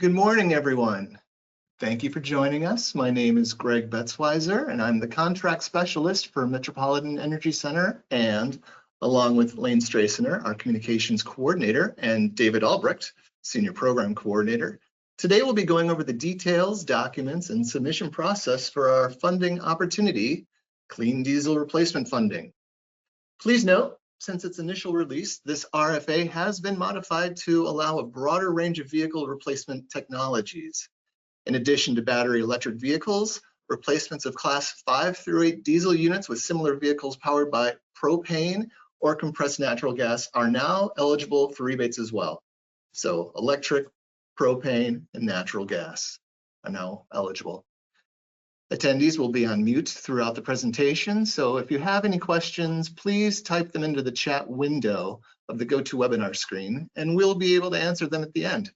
Good morning, everyone. Thank you for joining us. My name is Greg Betzweiser, and I'm the contract specialist for Metropolitan Energy Center, and along with Lane Stracener, our communications coordinator, and David Albrecht, senior program coordinator. Today, we'll be going over the details, documents, and submission process for our funding opportunity, Clean Diesel Replacement Funding. Please note, since its initial release, this RFA has been modified to allow a broader range of vehicle replacement technologies. In addition to battery electric vehicles, replacements of class 5 through 8 diesel units with similar vehicles powered by propane or compressed natural gas are now eligible for rebates as well. So electric, propane, and natural gas are now eligible. Attendees will be on mute throughout the presentation, so if you have any questions, please type them into the chat window of the GoToWebinar screen, and we'll be able to answer them at the end.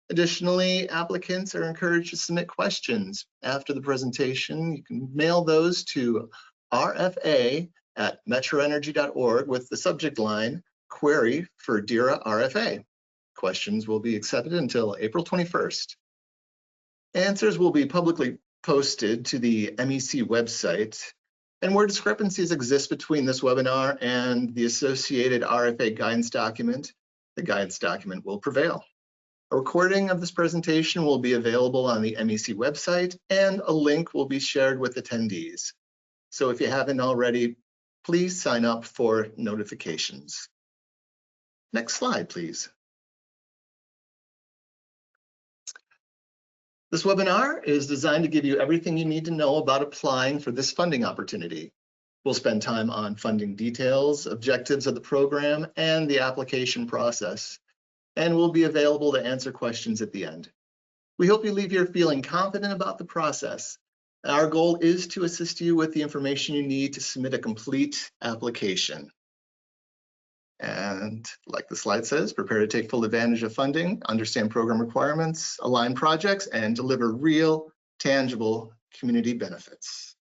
Additionally, applicants are encouraged to submit questions after the presentation. You can mail those to rfa@metroenergy.org with the subject line, query for DERA RFA. Questions will be accepted until April 21st. Answers will be publicly posted to the MEC website, and where discrepancies exist between this webinar and the associated RFA guidance document, the guidance document will prevail. A recording of this presentation will be available on the MEC website, and a link will be shared with attendees. So if you haven't already, please sign up for notifications. Next slide, please. This webinar is designed to give you everything you need to know about applying for this funding opportunity. We'll spend time on funding details, objectives of the program, and the application process, and we'll be available to answer questions at the end. We hope you leave here feeling confident about the process. Our goal is to assist you with the information you need to submit a complete application. And like the slide says, prepare to take full advantage of funding, understand program requirements, align projects, and deliver real, tangible community benefits.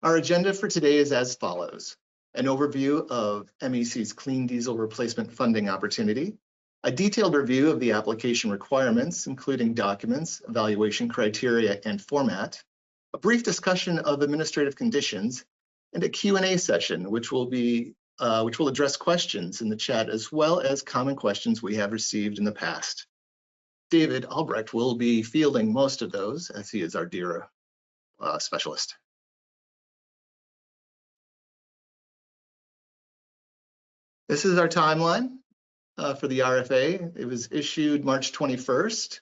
Our agenda for today is as follows: an overview of MEC's Clean Diesel Replacement Funding opportunity, a detailed review of the application requirements, including documents, evaluation criteria, and format, a brief discussion of administrative conditions, and a Q&A session, which will address questions in the chat as well as common questions we have received in the past. David Albrecht will be fielding most of those, as he is our DERA specialist. This is our timeline for the RFA. It was issued March 21st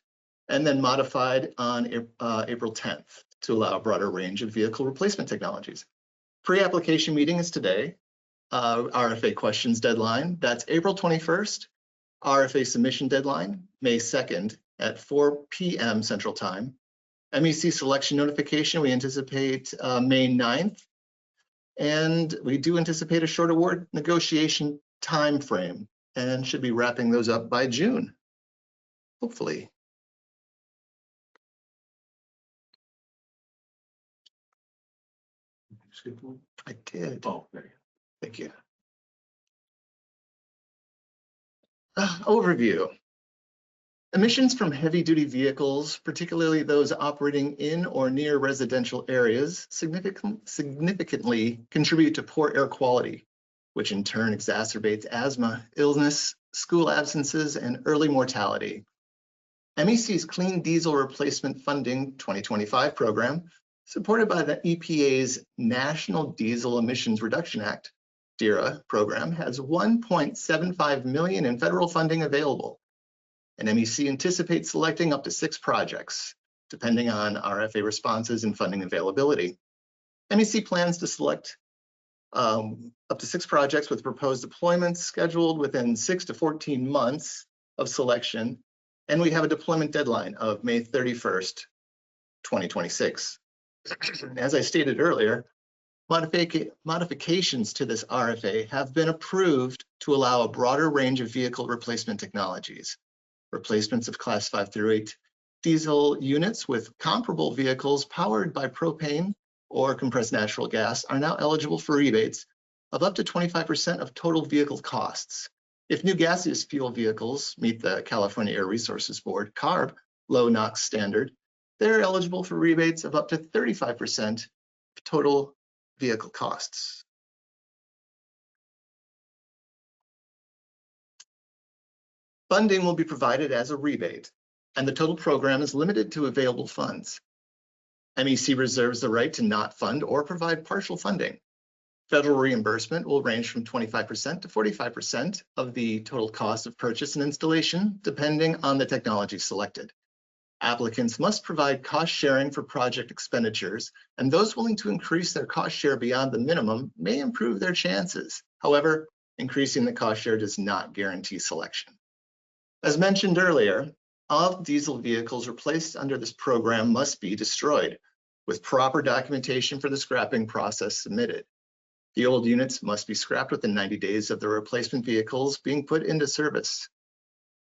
and then modified on April 10th to allow a broader range of vehicle replacement technologies. Pre-application meeting is today. RFA questions deadline, that's April 21st. RFA submission deadline, May 2nd at 4 p.m. Central Time. MEC selection notification, we anticipate May 9th. And we do anticipate a short award negotiation time frame and should be wrapping those up by June, hopefully. I did. Oh, there you go. Thank you. Overview. Emissions from heavy-duty vehicles, particularly those operating in or near residential areas, significantly contribute to poor air quality, which in turn exacerbates asthma, illness, school absences, and early mortality. MEC's Clean Diesel Replacement Funding 2025 program, supported by the EPA's National Diesel Emissions Reduction Act, DERA program, has $1.75 million in federal funding available. And MEC anticipates selecting up to 6 projects, depending on RFA responses and funding availability. MEC plans to select up to 6 projects with proposed deployments scheduled within 6 to 14 months of selection, and we have a deployment deadline of May 31st, 2026. As I stated earlier, modifications to this RFA have been approved to allow a broader range of vehicle replacement technologies. Replacements of class 5 through 8 diesel units with comparable vehicles powered by propane or compressed natural gas are now eligible for rebates of up to 25% of total vehicle costs, If new gaseous fuel vehicles meet the California Air Resources Board CARB low NOx standard, they're eligible for rebates of up to 35% of total vehicle costs. Funding will be provided as a rebate, and the total program is limited to available funds. MEC reserves the right to not fund or provide partial funding. Federal reimbursement will range from 25% to 45% of the total cost of purchase and installation, depending on the technology selected. Applicants must provide cost sharing for project expenditures, and those willing to increase their cost share beyond the minimum may improve their chances. However, increasing the cost share does not guarantee selection. As mentioned earlier, all diesel vehicles replaced under this program must be destroyed, with proper documentation for the scrapping process submitted. The old units must be scrapped within 90 days of the replacement vehicles being put into service.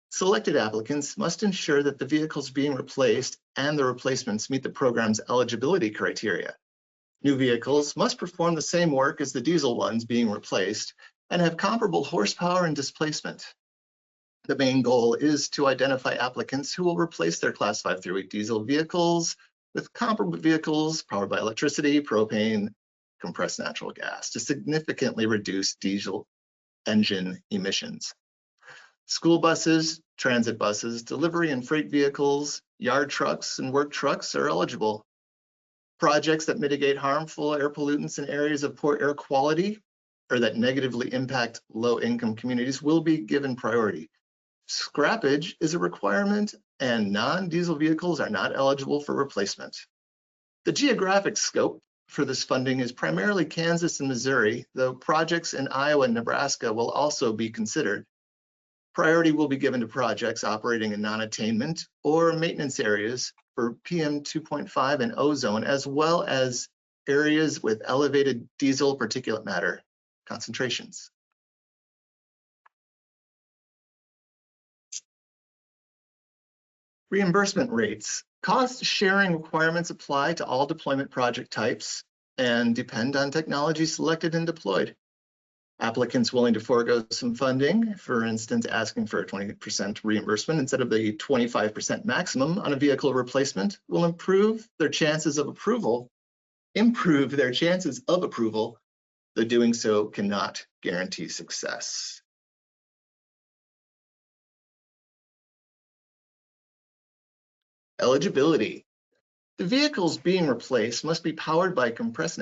Selected applicants must ensure that the vehicles being replaced and the replacements meet the program's eligibility criteria. New vehicles must perform the same work as the diesel ones being replaced and have comparable horsepower and displacement. The main goal is to identify applicants who will replace their Class 5 through 8 diesel vehicles with comparable vehicles powered by electricity, propane, compressed natural gas to significantly reduce diesel engine emissions. School buses, transit buses, delivery and freight vehicles, yard trucks, and work trucks are eligible. Projects that mitigate harmful air pollutants in areas of poor air quality or that negatively impact low-income communities will be given priority. Scrappage is a requirement, and non-diesel vehicles are not eligible for replacement. The geographic scope for this funding is primarily Kansas and Missouri, though projects in Iowa and Nebraska will also be considered. Priority will be given to projects operating in non-attainment or maintenance areas for PM 2.5 and ozone, as well as areas with elevated diesel particulate matter concentrations. Reimbursement rates. Cost sharing requirements apply to all deployment project types and depend on technology selected and deployed. Applicants willing to forego some funding, for instance, asking for a 20% reimbursement instead of the 25% maximum on a vehicle replacement, will improve their chances of approval, though doing so cannot guarantee success. Eligibility. The vehicles being replaced must be powered by compressed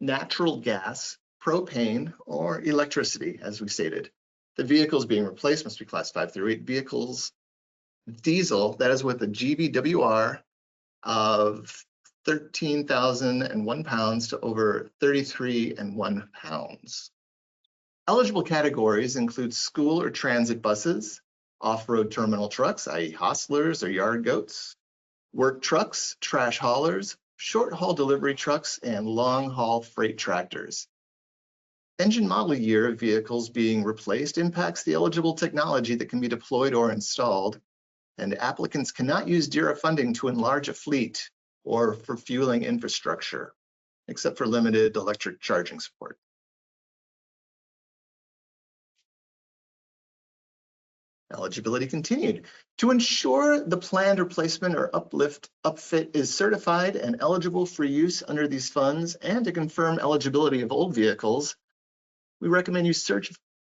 natural gas, propane, or electricity, as we stated. The vehicles being replaced must be Class 5 through 8 vehicles, diesel, that is with a GVWR of 13,001 pounds to over 33,1 pounds. Eligible categories include school or transit buses, off-road terminal trucks, i.e. hostlers or yard goats, work trucks, trash haulers, short-haul delivery trucks, and long-haul freight tractors. Engine model year of vehicles being replaced impacts the eligible technology that can be deployed or installed, and applicants cannot use DERA funding to enlarge a fleet or for fueling infrastructure, except for limited electric charging support. Eligibility continued. To ensure the planned replacement or upfit is certified and eligible for use under these funds, and to confirm eligibility of old vehicles, we recommend you search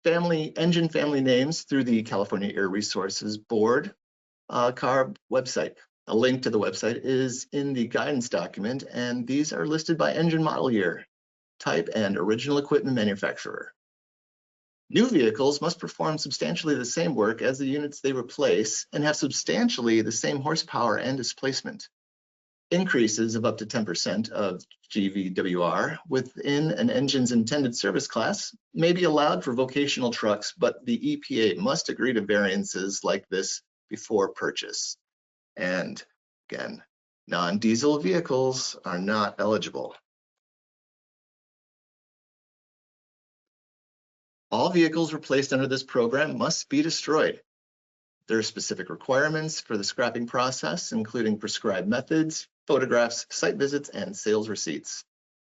engine family names through the California Air Resources Board CARB website. A link to the website is in the guidance document, and these are listed by engine model year, type, and original equipment manufacturer. New vehicles must perform substantially the same work as the units they replace and have substantially the same horsepower and displacement. Increases of up to 10% of GVWR within an engine's intended service class may be allowed for vocational trucks, but the EPA must agree to variances like this before purchase. And again, non-diesel vehicles are not eligible. All vehicles replaced under this program must be destroyed. There are specific requirements for the scrapping process, including prescribed methods, photographs, site visits, and sales receipts.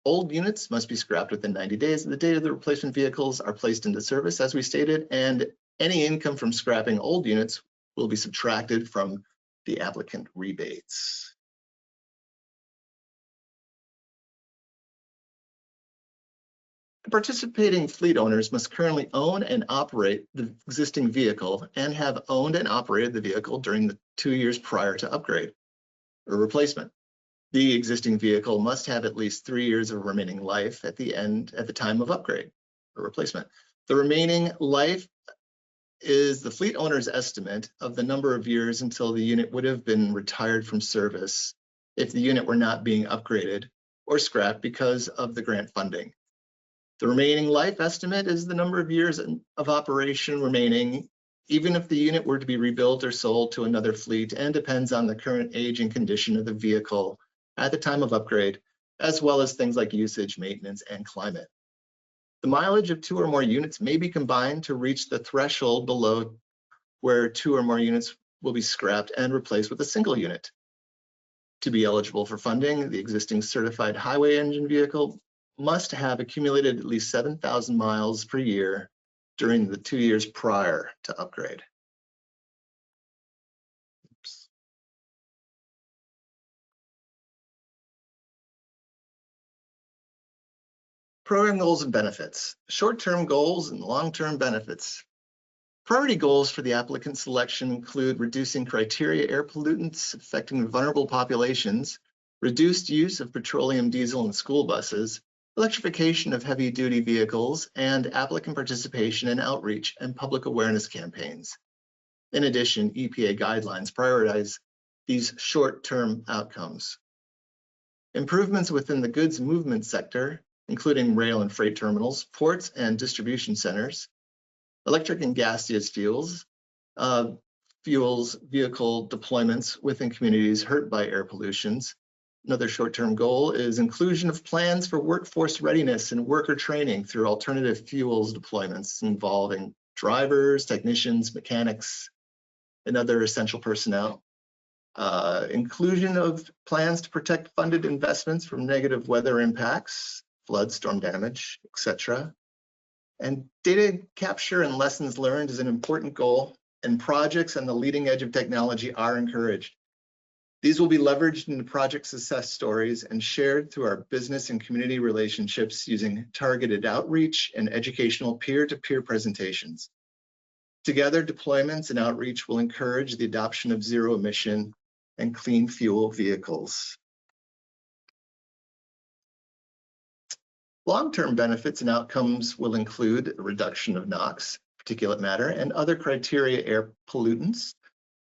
Old units must be scrapped within 90 days of the date of the replacement vehicles are placed into service, as we stated, and Any income from scrapping old units will be subtracted from the applicant rebates. Participating fleet owners must currently own and operate the existing vehicle and have owned and operated the vehicle during the 2 years prior to upgrade or replacement. The existing vehicle must have at least 3 years of remaining life at the time of upgrade or replacement. The remaining life is the fleet owner's estimate of the number of years until the unit would have been retired from service if the unit were not being upgraded or scrapped because of the grant funding. The remaining life estimate is the number of years of operation remaining, even if the unit were to be rebuilt or sold to another fleet, and depends on the current age and condition of the vehicle at the time of upgrade, as well as things like usage, maintenance, and climate. The mileage of 2 or more units may be combined to reach the threshold below where 2 or more units will be scrapped and replaced with a single unit. To be eligible for funding, the existing certified highway engine vehicle must have accumulated at least 7,000 miles per year during the 2 years prior to upgrade. Oops. Program goals and benefits. Short-term goals and long-term benefits. Priority goals for the applicant selection include reducing criteria air pollutants affecting vulnerable populations, reduced use of petroleum diesel in school buses, electrification of heavy-duty vehicles, and applicant participation in outreach and public awareness campaigns. In addition, EPA guidelines prioritize these short-term outcomes. Improvements within the goods movement sector, including rail and freight terminals, ports and distribution centers, electric and gaseous fuels, vehicle deployments within communities hurt by air pollutions. Another short-term goal is inclusion of plans for workforce readiness and worker training through alternative fuels deployments involving drivers, technicians, mechanics, and other essential personnel. Inclusion of plans to protect funded investments from negative weather impacts, flood, storm damage, etc. And data capture and lessons learned is an important goal, and projects on the leading edge of technology are encouraged. These will be leveraged into project success stories and shared through our business and community relationships using targeted outreach and educational peer-to-peer presentations. Together, deployments and outreach will encourage the adoption of zero-emission and clean fuel vehicles. Long-term benefits and outcomes will include a reduction of NOx, particulate matter, and other criteria air pollutants,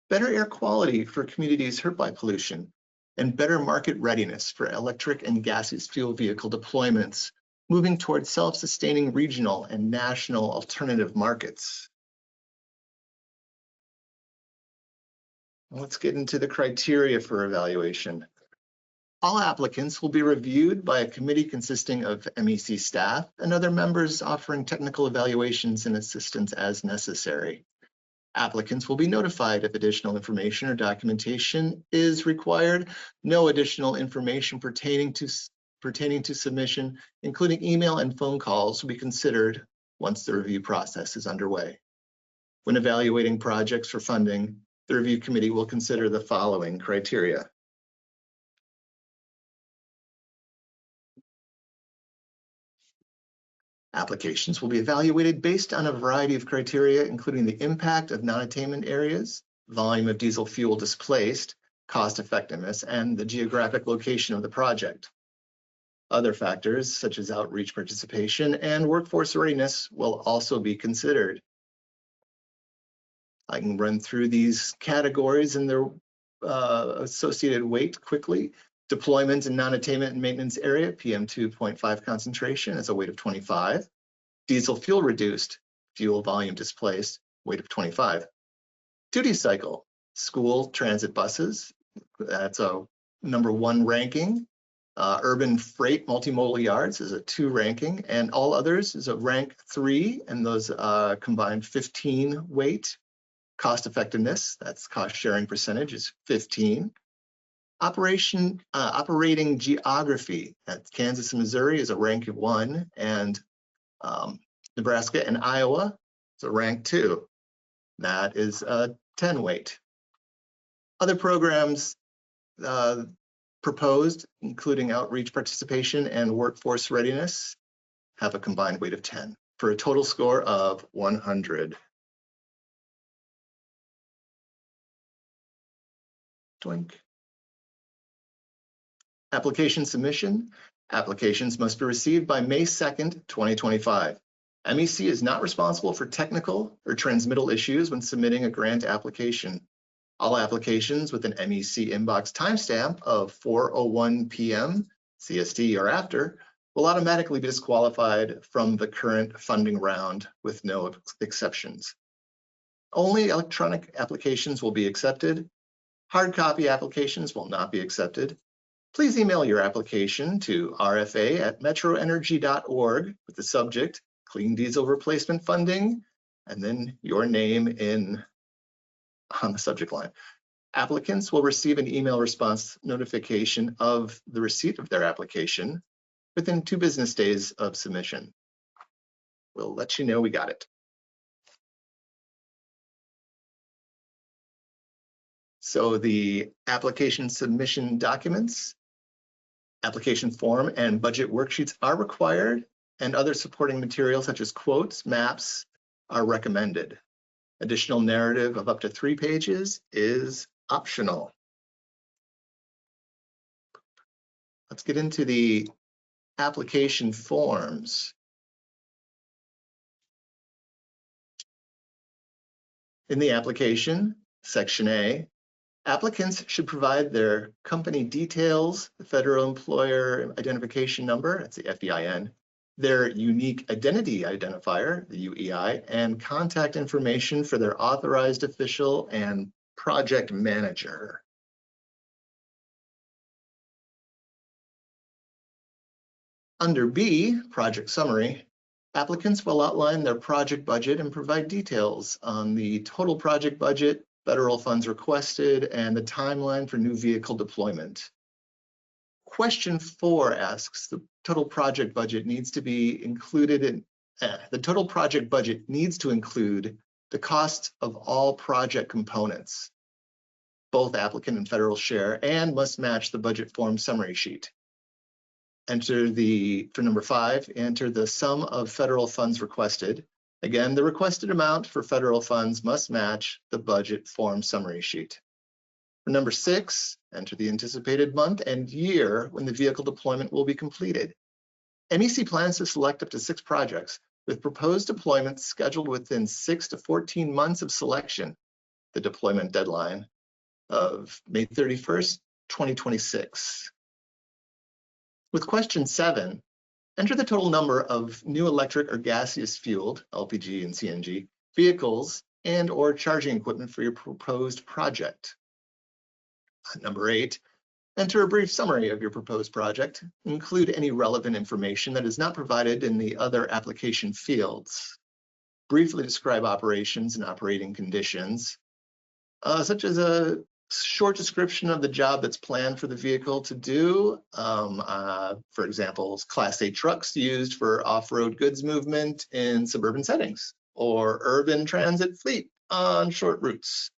better air quality for communities hurt by pollution, and better market readiness for electric and gaseous fuel vehicle deployments, moving towards self-sustaining regional and national alternative markets. Let's get into the criteria for evaluation. All applicants will be reviewed by a committee consisting of MEC staff and other members offering technical evaluations and assistance as necessary. Applicants will be notified if additional information or documentation is required. No additional information pertaining to submission, including email and phone calls, will be considered once the review process is underway. When evaluating projects for funding, the review committee will consider the following criteria. Applications will be evaluated based on a variety of criteria, including the impact of non-attainment areas, volume of diesel fuel displaced, cost effectiveness, and the geographic location of the project. Other factors, such as outreach participation and workforce readiness, will also be considered. I can run through these categories and their associated weight quickly. Deployment in non-attainment and maintenance area, PM2.5 concentration is a weight of 25. Diesel fuel reduced, fuel volume displaced, weight of 25. Duty cycle, school transit buses, that's a #1 ranking. Urban freight multimodal yards is a 2 ranking, and all others is a rank 3, and those combined 15 weight. Cost effectiveness, that's cost sharing percentage, is 15. Operating geography at Kansas and Missouri is a rank of 1, and Nebraska and Iowa is a rank 2. That is a 10 weight. Other programs proposed, including outreach participation and workforce readiness, have a combined weight of 10 for a total score of 100. Doink. Application submission. Applications must be received by May 2nd, 2025. MEC is not responsible for technical or transmittal issues when submitting a grant application. All applications with an MEC inbox timestamp of 4:01 p.m. CST or after will automatically be disqualified from the current funding round with no exceptions. Only electronic applications will be accepted. Hard copy applications will not be accepted. Please email your application to rfa@metroenergy.org with the subject Clean Diesel Replacement Funding, and then your name on the subject line. Applicants will receive an email response notification of the receipt of their application within 2 business days of submission. We'll let you know we got it. So the application submission documents, application form and budget worksheets are required, and other supporting materials such as quotes, maps are recommended. Additional narrative of up to 3 pages is optional. Let's get into the application forms. In the application, Section A, applicants should provide their company details, the Federal Employer Identification Number, that's the FEIN, their unique identity identifier, the UEI, and contact information for their authorized official and project manager. Under B, project summary, applicants will outline their project budget and provide details on the total project budget, federal funds requested, and the timeline for new vehicle deployment. Question 4 asks, the total project budget needs to be included in, the total project budget needs to include the cost of all project components, both applicant and federal share, and must match the budget form summary sheet. For number 5, enter the sum of federal funds requested. Again, the requested amount for federal funds must match the budget form summary sheet. For number 6, enter the anticipated month and year when the vehicle deployment will be completed. MEC plans to select up to 6 projects with proposed deployments scheduled within 6 to 14 months of selection, the deployment deadline of May 31st, 2026. With question 7, enter the total number of new electric or gaseous fueled, LPG and CNG, vehicles and or charging equipment for your proposed project. Number 8, enter a brief summary of your proposed project. Include any relevant information that is not provided in the other application fields. Briefly describe operations and operating conditions, such as a short description of the job that's planned for the vehicle to do. For example, Class 8 trucks used for off-road goods movement in suburban settings, or urban transit fleet on short routes,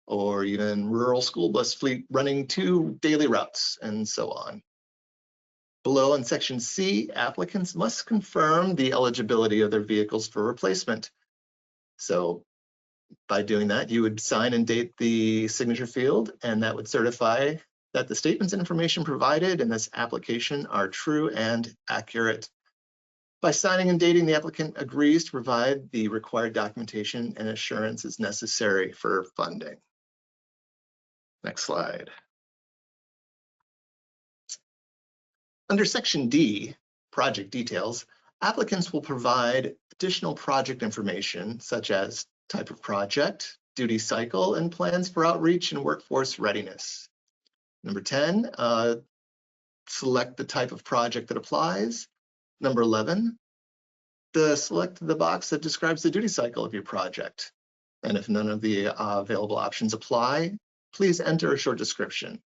or even rural school bus fleet running 2 daily routes, and so on. Below in section C, applicants must confirm the eligibility of their vehicles for replacement. So by doing that, you would sign and date the signature field, and that would certify that the statements and information provided in this application are true and accurate. By signing and dating, the applicant agrees to provide the required documentation and assurances necessary for funding. Next slide. Under section D, project details, applicants will provide additional project information such as type of project, duty cycle, and plans for outreach and workforce readiness. Number 10, select the type of project that applies. Number 11, select the box that describes the duty cycle of your project. And if none of the available options apply, please enter a short description.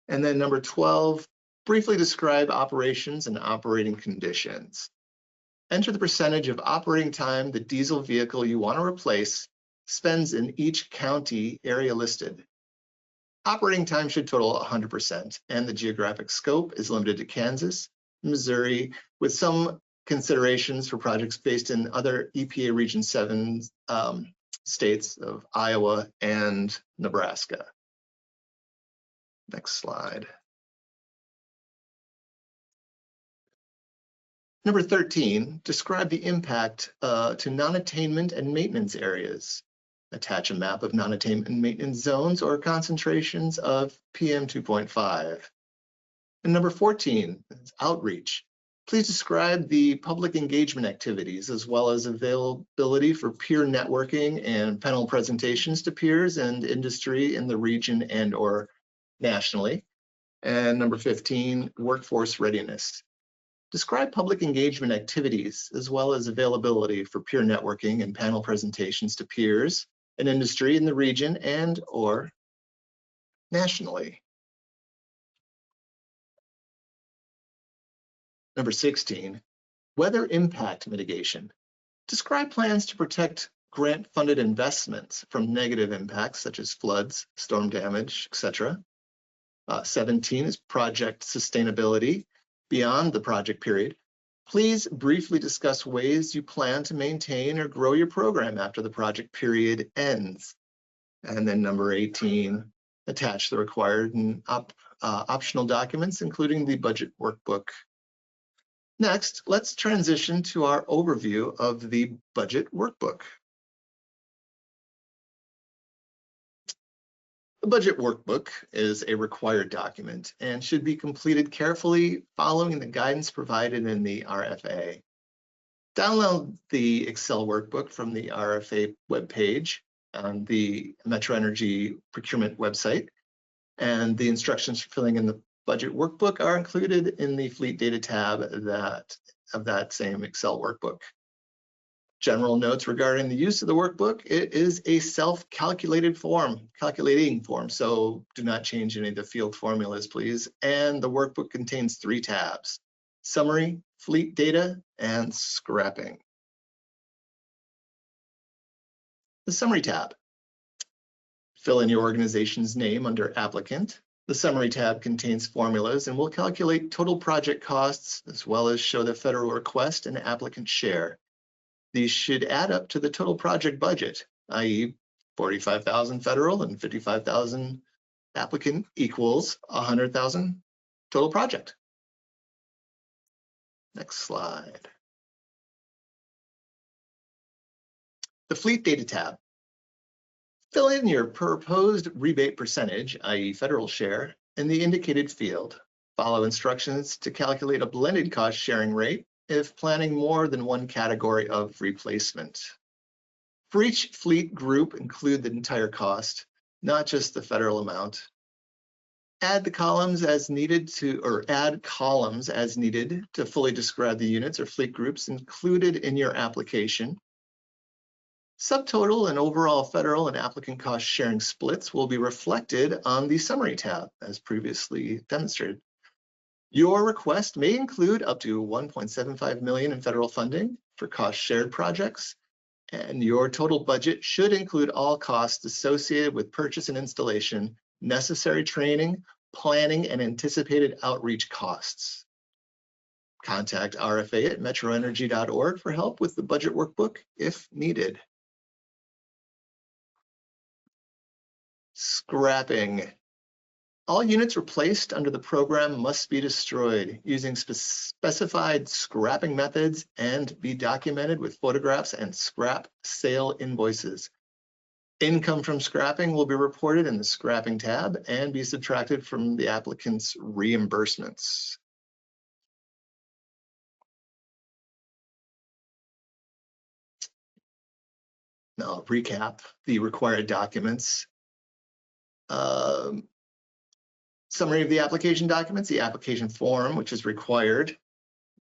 And then number 12, briefly describe operations and operating conditions. Enter the percentage of operating time the diesel vehicle you want to replace spends in each county area listed. Operating time should total 100%, and the geographic scope is limited to Kansas, Missouri, with some considerations for projects based in other EPA Region 7 states of Iowa and Nebraska. Next slide. Number 13, describe the impact to non-attainment and maintenance areas. Attach a map of non-attainment and maintenance zones or concentrations of PM 2.5. And number 14 is outreach. Please describe the public engagement activities as well as availability for peer networking and panel presentations to peers and industry in the region and or nationally. And number 15, workforce readiness. Describe public engagement activities as well as availability for peer networking and panel presentations to peers and industry in the region and or nationally. Number 16, weather impact mitigation. Describe plans to protect grant-funded investments from negative impacts such as floods, storm damage, etc. 17 is project sustainability beyond the project period. Please briefly discuss ways you plan to maintain or grow your program after the project period ends. And then number 18, attach the required and optional documents, including the budget workbook. Next, let's transition to our overview of the budget workbook. The budget workbook is a required document and should be completed carefully following the guidance provided in the RFA. Download the Excel workbook from the RFA webpage on the Metro Energy procurement website, and the instructions for filling in the budget workbook are included in the Fleet Data tab of that same Excel workbook. General notes regarding the use of the workbook: it is a self-calculating form, so do not change any of the field formulas, please. And the workbook contains 3 tabs: Summary, Fleet Data, and Scrapping. The Summary tab. Fill in your organization's name under Applicant. The Summary tab contains formulas and will calculate total project costs as well as show the federal request and applicant share. These should add up to the total project budget, i.e. 45,000 federal and 55,000 applicant equals 100,000 total project. Next slide. The Fleet Data tab. Fill in your proposed rebate percentage, i.e. federal share, in the indicated field. Follow instructions to calculate a blended cost sharing rate if planning more than one category of replacement. For each fleet group, include the entire cost, not just the federal amount. Add the columns as needed add columns as needed to fully describe the units or fleet groups included in your application. Subtotal and overall federal and applicant cost sharing splits will be reflected on the Summary tab, as previously demonstrated. Your request may include up to $1.75 million in federal funding for cost shared projects, and your total budget should include all costs associated with purchase and installation, necessary training, planning, and anticipated outreach costs. Contact RFA at metroenergy.org for help with the budget workbook if needed. Scrapping. All units replaced under the program must be destroyed using specified scrapping methods and be documented with photographs and scrap sale invoices. Income from scrapping will be reported in the Scrapping tab and be subtracted from the applicant's reimbursements. Now I'll recap the required documents. Summary of the application documents: the application form, which is required.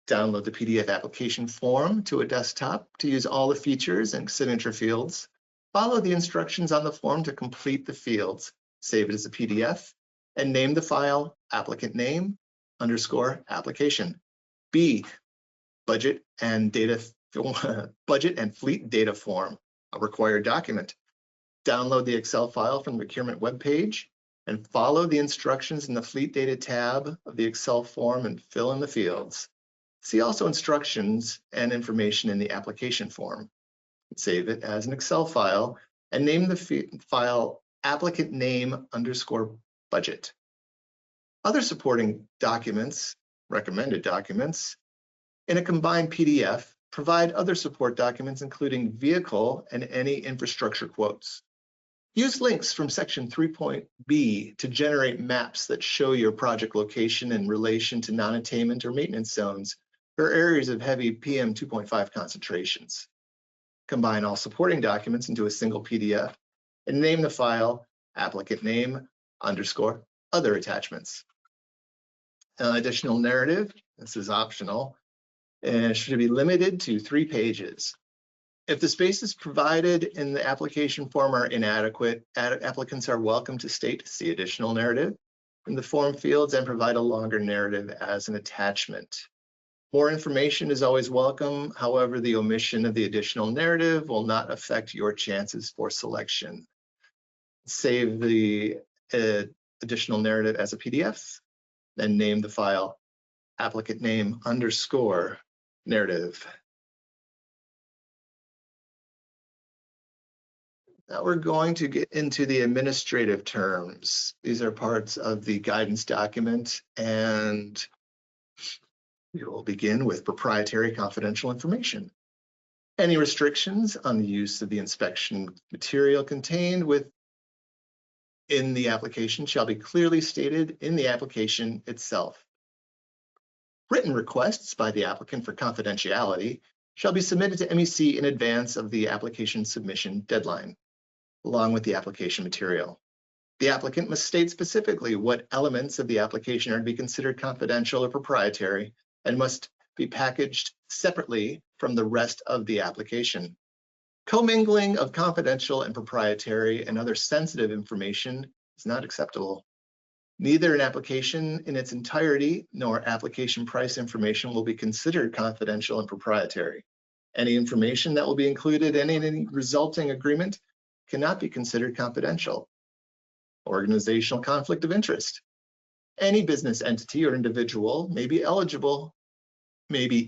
Download the PDF application form to a desktop to use all the features and signature fields. Follow the instructions on the form to complete the fields. Save it as a PDF and name the file applicant name _ application. B, budget and fleet data form, a required document. Download the Excel file from the procurement webpage and follow the instructions in the Fleet Data tab of the Excel form and fill in the fields. See also instructions and information in the application form. Save it as an Excel file and name the file applicant name _ budget. Other supporting documents, recommended documents, in a combined PDF, provide other support documents, including vehicle and any infrastructure quotes. Use links from section 3.b to generate maps that show your project location in relation to non-attainment or maintenance zones or areas of heavy PM 2.5 concentrations. Combine all supporting documents into a single PDF and name the file applicant name _ other attachments. Additional narrative, this is optional, and should be limited to 3 pages. If the spaces provided in the application form are inadequate, applicants are welcome to state "see additional narrative" in the form fields and provide a longer narrative as an attachment. More information is always welcome. However, the omission of the additional narrative will not affect your chances for selection. Save the additional narrative as a PDF, then name the file applicant name _ narrative. Now we're going to get into the administrative terms. These are parts of the guidance document, and we will begin with proprietary confidential information. Any restrictions on the use of the inspection material contained in the application shall be clearly stated in the application itself. Written requests by the applicant for confidentiality shall be submitted to MEC in advance of the application submission deadline, along with the application material. The applicant must state specifically what elements of the application are to be considered confidential or proprietary and must be packaged separately from the rest of the application. Commingling of confidential and proprietary and other sensitive information is not acceptable. Neither an application in its entirety nor application price information will be considered confidential and proprietary. Any information that will be included in any resulting agreement cannot be considered confidential. Organizational conflict of interest. Any business entity or individual may be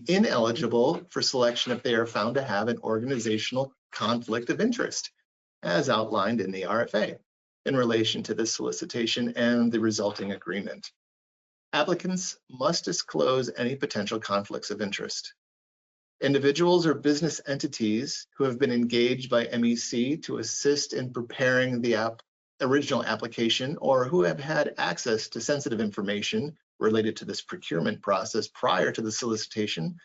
ineligible for selection if they are found to have an organizational conflict of interest, as outlined in the RFA, in relation to the solicitation and the resulting agreement. Applicants must disclose any potential conflicts of interest. Individuals or business entities who have been engaged by MEC to assist in preparing the original application or who have had access to sensitive information related to this procurement process prior to the solicitation,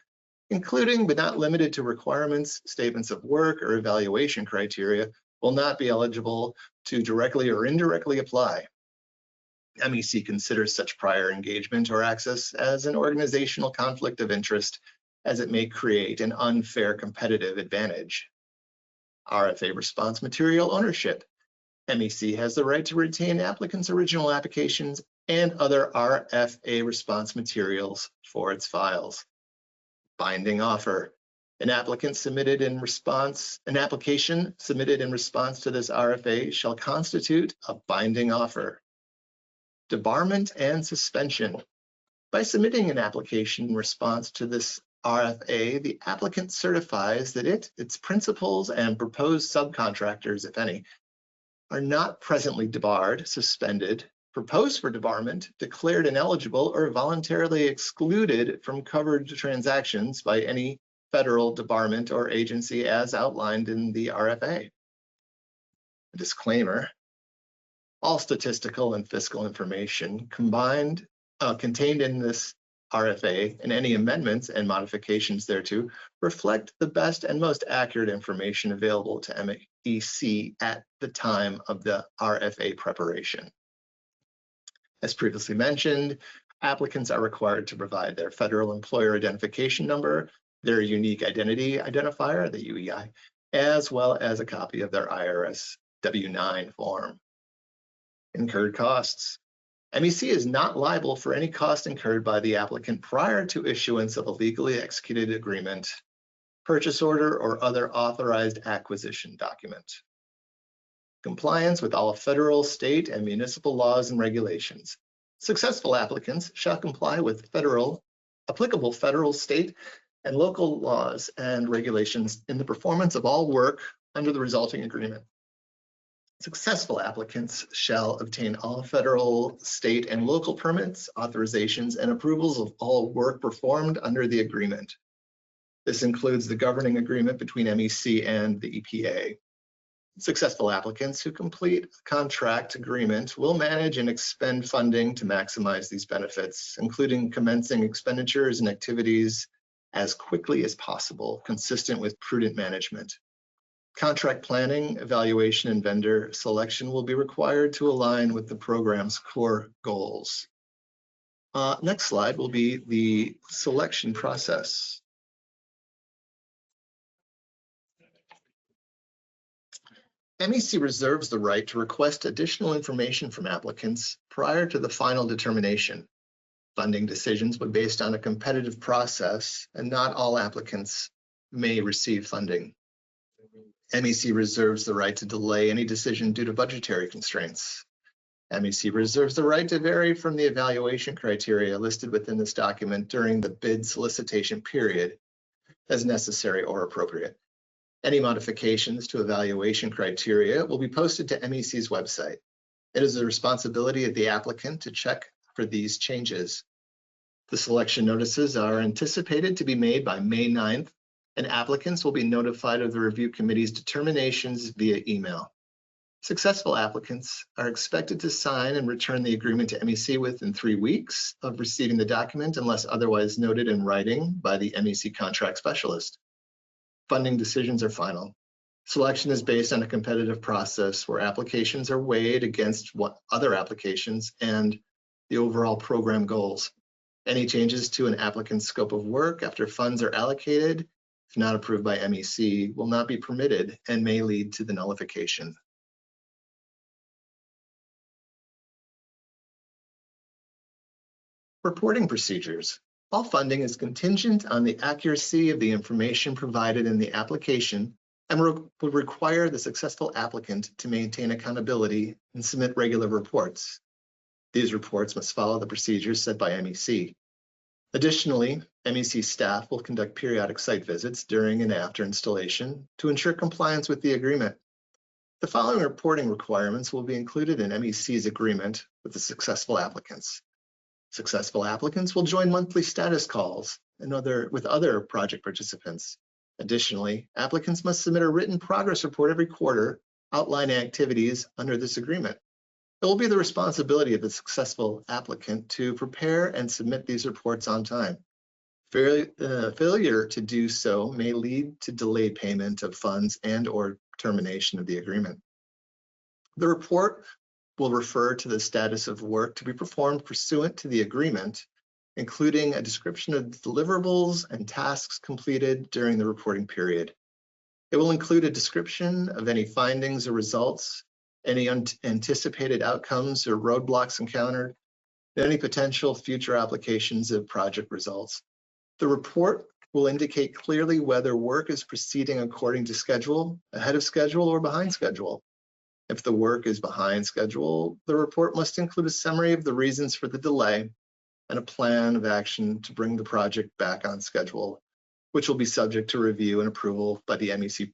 including but not limited to requirements, statements of work, or evaluation criteria, will not be eligible to directly or indirectly apply. MEC considers such prior engagement or access as an organizational conflict of interest, as it may create an unfair competitive advantage. RFA response material ownership. MEC has the right to retain applicants' original applications and other RFA response materials for its files. Binding offer. An application submitted in response to this RFA shall constitute a binding offer. Debarment and suspension. By submitting an application in response to this RFA, the applicant certifies that its principals, and proposed subcontractors, if any, are not presently debarred, suspended, proposed for debarment, declared ineligible, or voluntarily excluded from covered transactions by any federal debarment or agency as outlined in the RFA. A disclaimer: all statistical and fiscal information contained in this RFA and any amendments and modifications thereto reflect the best and most accurate information available to MEC at the time of the RFA preparation. As previously mentioned, applicants are required to provide their federal employer identification number, their unique identity identifier, the UEI, as well as a copy of their IRS W-9 form. Incurred costs. MEC is not liable for any cost incurred by the applicant prior to issuance of a legally executed agreement, purchase order, or other authorized acquisition document. compliance with all federal, state, and municipal laws and regulations. Successful applicants shall comply with applicable federal, state, and local laws and regulations in the performance of all work under the resulting agreement. Successful applicants shall obtain all federal, state, and local permits, authorizations, and approvals of all work performed under the agreement. This includes the governing agreement between MEC and the EPA. Successful applicants who complete a contract agreement will manage and expend funding to maximize these benefits, including commencing expenditures and activities as quickly as possible, consistent with prudent management. Contract planning, evaluation, and vendor selection will be required to align with the program's core goals. Next slide will be the selection process. MEC reserves the right to request additional information from applicants prior to the final determination. Funding decisions will be based on a competitive process, and not all applicants may receive funding. MEC reserves the right to delay any decision due to budgetary constraints. MEC reserves the right to vary from the evaluation criteria listed within this document during the bid solicitation period as necessary or appropriate. Any modifications to evaluation criteria will be posted to MEC's website. It is the responsibility of the applicant to check for these changes. The selection notices are anticipated to be made by May 9th, and applicants will be notified of the review committee's determinations via email. Successful applicants are expected to sign and return the agreement to MEC within 3 weeks of receiving the document unless otherwise noted in writing by the MEC contract specialist. Funding decisions are final. Selection is based on a competitive process where applications are weighed against other applications and the overall program goals. Any changes to an applicant's scope of work after funds are allocated, if not approved by MEC, will not be permitted and may lead to the nullification. Reporting procedures. All funding is contingent on the accuracy of the information provided in the application and will require the successful applicant to maintain accountability and submit regular reports. These reports must follow the procedures set by MEC. Additionally, MEC staff will conduct periodic site visits during and after installation to ensure compliance with the agreement. The following reporting requirements will be included in MEC's agreement with the successful applicants. Successful applicants will join monthly status calls with other project participants. Additionally, applicants must submit a written progress report every quarter outlining activities under this agreement. It will be the responsibility of the successful applicant to prepare and submit these reports on time. Failure to do so may lead to delayed payment of funds and/or termination of the agreement. The report will refer to the status of work to be performed pursuant to the agreement, including a description of deliverables and tasks completed during the reporting period. It will include a description of any findings or results, any anticipated outcomes or roadblocks encountered, and any potential future applications of project results. The report will indicate clearly whether work is proceeding according to schedule, ahead of schedule, or behind schedule. If the work is behind schedule, the report must include a summary of the reasons for the delay and a plan of action to bring the project back on schedule, which will be subject to review and approval by the MEC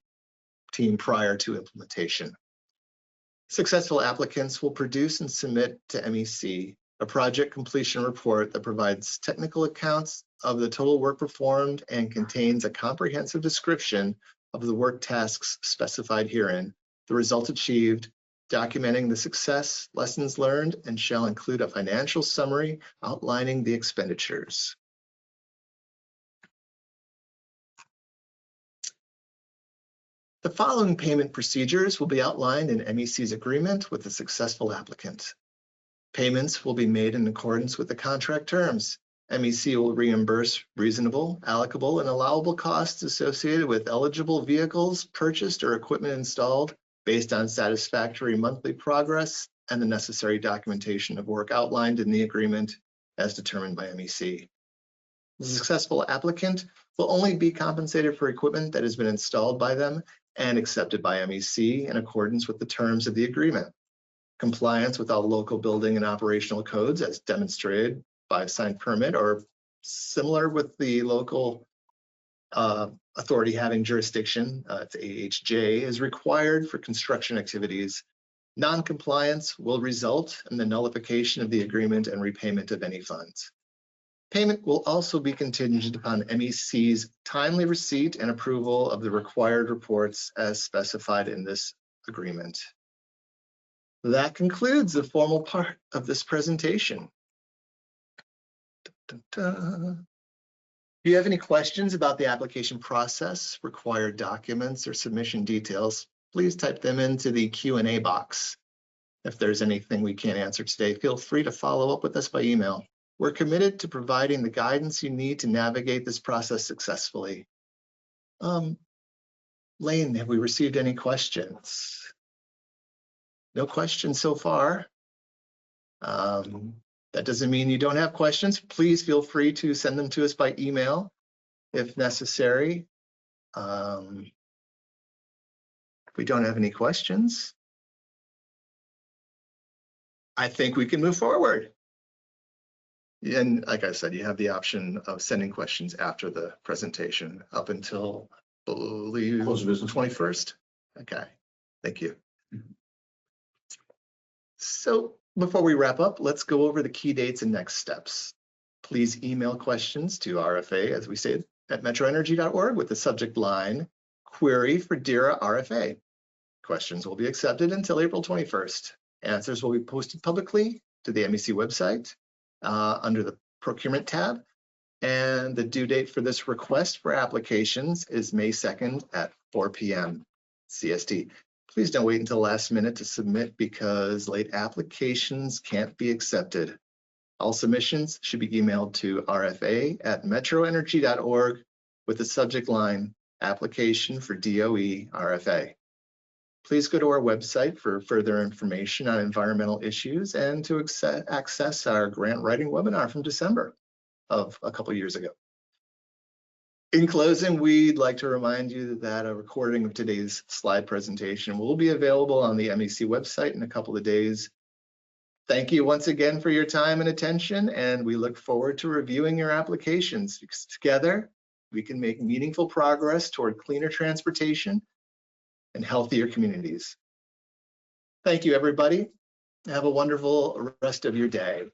team prior to implementation. Successful applicants will produce and submit to MEC a project completion report that provides technical accounts of the total work performed and contains a comprehensive description of the work tasks specified herein, the results achieved, documenting the success, lessons learned, and shall include a financial summary outlining the expenditures. The following payment procedures will be outlined in MEC's agreement with the successful applicant. Payments will be made in accordance with the contract terms. MEC will reimburse reasonable, allocable, and allowable costs associated with eligible vehicles purchased or equipment installed based on satisfactory monthly progress and the necessary documentation of work outlined in the agreement as determined by MEC. The successful applicant will only be compensated for equipment that has been installed by them and accepted by MEC in accordance with the terms of the agreement. Compliance with all local building and operational codes as demonstrated by signed permit or similar with the local authority having jurisdiction, it's AHJ, is required for construction activities. Non-compliance will result in the nullification of the agreement and repayment of any funds. Payment will also be contingent upon MEC's timely receipt and approval of the required reports as specified in this agreement. That concludes the formal part of this presentation. Do you have any questions about the application process, required documents, or submission details? Please type them into the Q&A box. If there's anything we can't answer today, feel free to follow up with us by email. We're committed to providing the guidance you need to navigate this process successfully. Lane, have we received any questions? No questions so far. That doesn't mean you don't have questions. Please feel free to send them to us by email if necessary. If we don't have any questions, I think we can move forward. And like I said, you have the option of sending questions after the presentation up until, I believe, Close of business 21st. Okay, thank you. So before we wrap up, let's go over the key dates and next steps. Please email questions to RFA, as we said, at metroenergy.org with the subject line, query for DERA RFA. Questions will be accepted until April 21st. Answers will be posted publicly to the MEC website under the procurement tab. And the due date for this request for applications is May 2nd at 4 p.m. CST. Please don't wait until the last minute to submit because late applications can't be accepted. All submissions should be emailed to rfa@metroenergy.org with the subject line, application for DOE RFA. Please go to our website for further information on environmental issues and to access our grant writing webinar from December of a couple years ago. In closing, we'd like to remind you that a recording of today's slide presentation will be available on the MEC website in a couple of days. Thank you once again for your time and attention, and we look forward to reviewing your applications. Because together, we can make meaningful progress toward cleaner transportation and healthier communities. Thank you, everybody. Have a wonderful rest of your day.